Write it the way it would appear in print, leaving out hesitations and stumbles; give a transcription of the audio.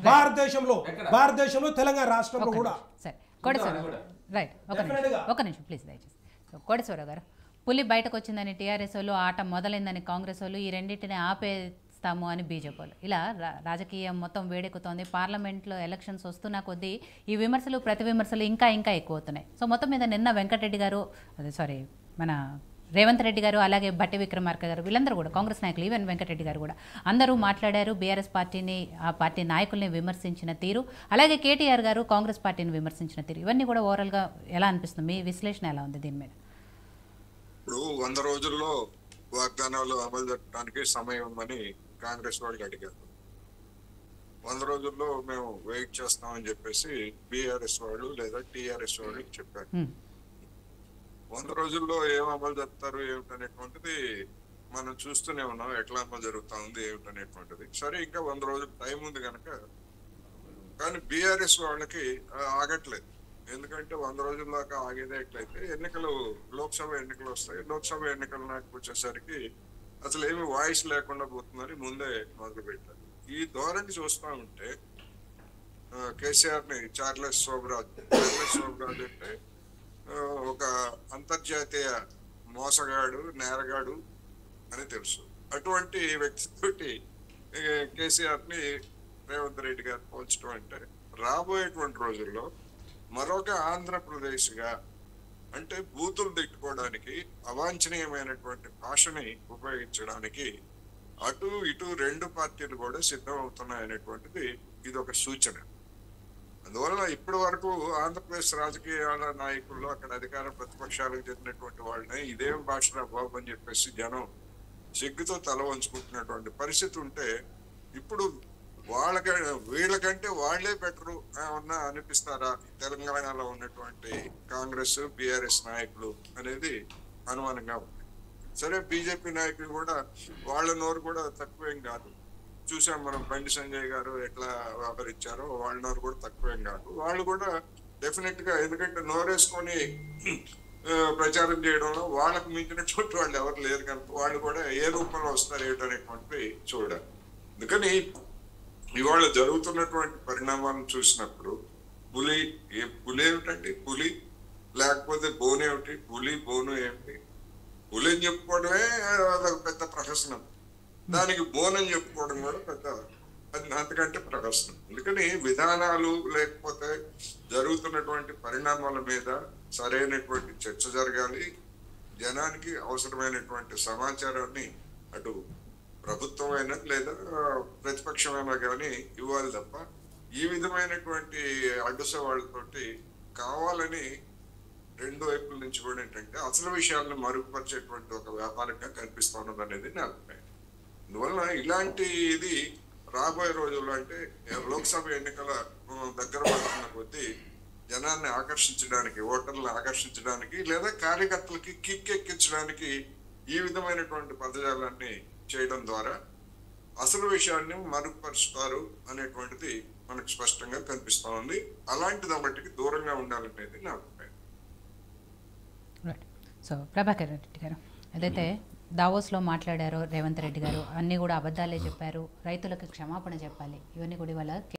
భారతదేశంలో భారతదేశంలో తెలంగాణ రాష్ట్రంలో కూడా సరే కోటేశ్వరరావు రైట్ ఒక నిమిషం ప్లీజ్ దయచేసి సో కోటేశ్వరరావు గారు పులి బయటకు వచ్చిందని టీఆర్ఎస్ వాళ్ళు ఆట మొదలైందని కాంగ్రెస్ వాళ్ళు ఈ రెండింటిని ఆపేస్తాము అని బీజేపీ వాళ్ళు ఇలా రాజకీయం మొత్తం వేడెక్కుతోంది. పార్లమెంట్లో ఎలక్షన్స్ వస్తున్న కొద్దీ ఈ విమర్శలు ప్రతి విమర్శలు ఇంకా ఎక్కువ అవుతున్నాయి. సో మొత్తం మీద నిన్న వెంకటరెడ్డి గారు మన రేవంత్ రెడ్డి గారు అలాగే బట్టి విక్రమార్క గారు వీళ్ళందరూ కూడా కాంగ్రెస్ నాయకులు ఈవెన్ వెంకటరెడ్డి గారు కూడా అందరూ మాట్లాడారు. బీఆర్ఎస్ పార్టీని ఆ పార్టీ నాయకుల్ని విమర్శించిన తీరు అలాగే కేటీఆర్ గారు కాంగ్రెస్ పార్టీని విమర్శించిన తీరు ఇవన్నీ కూడా ఓవరాల్గా ఎలా అనిపిస్తుంది? మీ విశ్లేషణ ఎలా ఉంది దీని మీద? ఇప్పుడు 100 రోజుల్లో వాగ్దానాలు అమలు జరపడానికి సమయం ఉందని కాంగ్రెస్ వాళ్ళు అడిగారు. 100 రోజుల్లో మేము వెయిట్ చేస్తామని చెప్పేసి బీఆర్ఎస్ వాళ్ళు లేదా టీఆర్ఎస్ వాళ్ళు చెప్పారు. 100 రోజుల్లో ఏం అమలు జరుపుతారు ఏమిటనేటువంటిది మనం చూస్తూనే ఉన్నాం. ఎట్లా అమలు జరుగుతా ఉంది ఏమిటనేటువంటిది. సరే, ఇంకా 100 రోజులు టైం ఉంది కనుక, కానీ బీఆర్ఎస్ వాళ్ళకి ఆగట్లేదు. ఎందుకంటే 100 రోజుల దాకా ఆగేదే ఎట్లయితే లోక్సభ ఎన్నికలు వస్తాయి. లోక్సభ ఎన్నికల నాటికి వచ్చేసరికి అసలు ఏమి వాయిస్ లేకుండా పోతుందని ముందే మొదలు పెట్టారు. ఈ ధోరణి చూస్తా ఉంటే కేసీఆర్ ని చార్లెస్ శోభరాజ్ అంటే ఒక అంతర్జాతీయ మోసగాడు, నేరగాడు అని తెలుసు. అటువంటి వ్యక్తితోటి కేసీఆర్ ని రేవంత్ రెడ్డి గారు పోల్చడం అంటే రాబోయేటువంటి రోజుల్లో మరొక ఆంధ్రప్రదేశ్ గా, అంటే బూతులు తిట్టుకోవడానికి అవాంఛనీయమైనటువంటి భాషని ఉపయోగించడానికి అటు ఇటు రెండు పార్టీలు కూడా సిద్ధం అవుతున్నాయనేటువంటిది ఇది ఒక సూచన. అందువల్ల ఇప్పటి వరకు ఆంధ్రప్రదేశ్ రాజకీయాల నాయకుల్లో అక్కడ అధికార ప్రతిపక్షాలకు చెందినటువంటి వాళ్ళని ఇదేం భాష బాబు అని చెప్పేసి జనం సిగ్గుతో తల వంచుకుంటున్నటువంటి పరిస్థితి ఉంటే, ఇప్పుడు వీళ్ళకంటే వాళ్లే బెటరు ఏమన్నా అనిపిస్తారా తెలంగాణలో ఉన్నటువంటి కాంగ్రెస్ బీఆర్ఎస్ నాయకులు అనేది అనుమానంగా ఉంది. సరే, బీజేపీ నాయకులు కూడా వాళ్ళ నోరు కూడా తక్కువేం కాదు. చూసాం మనం, బండి సంజయ్ గారు ఎట్లా వ్యవహరించారో వాళ్ళ నోరు కూడా తక్కువేం కాదు. వాళ్ళు కూడా డెఫినెట్ గా, ఎందుకంటే నోరేసుకొని ప్రచారం చేయడంలో వాళ్ళకు మించినటువంటి వాళ్ళు ఎవరు లేరు కనుక వాళ్ళు కూడా ఏ రూపంలో వస్తారు ఏమిటనేటువంటిది చూడాలి. అందుకని ఇవాళ జరుగుతున్నటువంటి పరిణామాలను చూసినప్పుడు పులి ఏమిటండి? పులి లేకపోతే బోను ఏమిటి? పులి బోను ఏమిటి? పులి అని చెప్పుకోవడమే అదొక పెద్ద ప్రహసనం, దానికి బోనని చెప్పుకోవడం కూడా పెద్ద అంతకంటే ప్రహసనం. అందుకని విధానాలు లేకపోతే జరుగుతున్నటువంటి పరిణామాల మీద సరైనటువంటి చర్చ జరగాలి. జనానికి అవసరమైనటువంటి సమాచారాన్ని అటు ప్రభుత్వమైనా లేదా ప్రతిపక్షమైనా కానీ ఇవ్వాలి తప్ప ఈ విధమైనటువంటి అడ్డు సవాళ్ళతోటి కావాలని రెండు వైపుల నుంచి కూడా ఏంటంటే అసలు విషయాలను మరుగుపరిచేటువంటి ఒక వ్యాపారంగా కనిపిస్తా ఉన్నది అనేది నా అభిప్రాయం. అందువల్ల ఇలాంటి ఇది రాబోయే రోజుల్లో, అంటే లోక్సభ ఎన్నికల దగ్గర పడుతున్న కొద్దీ జనాన్ని ఆకర్షించడానికి, ఓటర్లను ఆకర్షించడానికి లేదా కార్యకర్తలకి కిక్ ఎక్కించడానికి ఈ విధమైనటువంటి పదజాలాన్ని చేయడం ద్వారా అసలు విషయాన్ని మరుగుపరుస్తారు అనేటువంటిది మనకు స్పష్టంగా కనిపిస్తా ఉంది. అలాంటిది ఒకటికి దూరంగా ఉండాలనేది నా అభిప్రాయం. సో ప్రభాకర్ రెడ్డి గారు, ఏదైతే దావోస్లో మాట్లాడారో రేవంత్ రెడ్డి గారు అన్నీ కూడా అబద్ధాలే చెప్పారు, రైతులకు క్షమాపణ చెప్పాలి, ఇవన్నీ కూడా ఇవాళ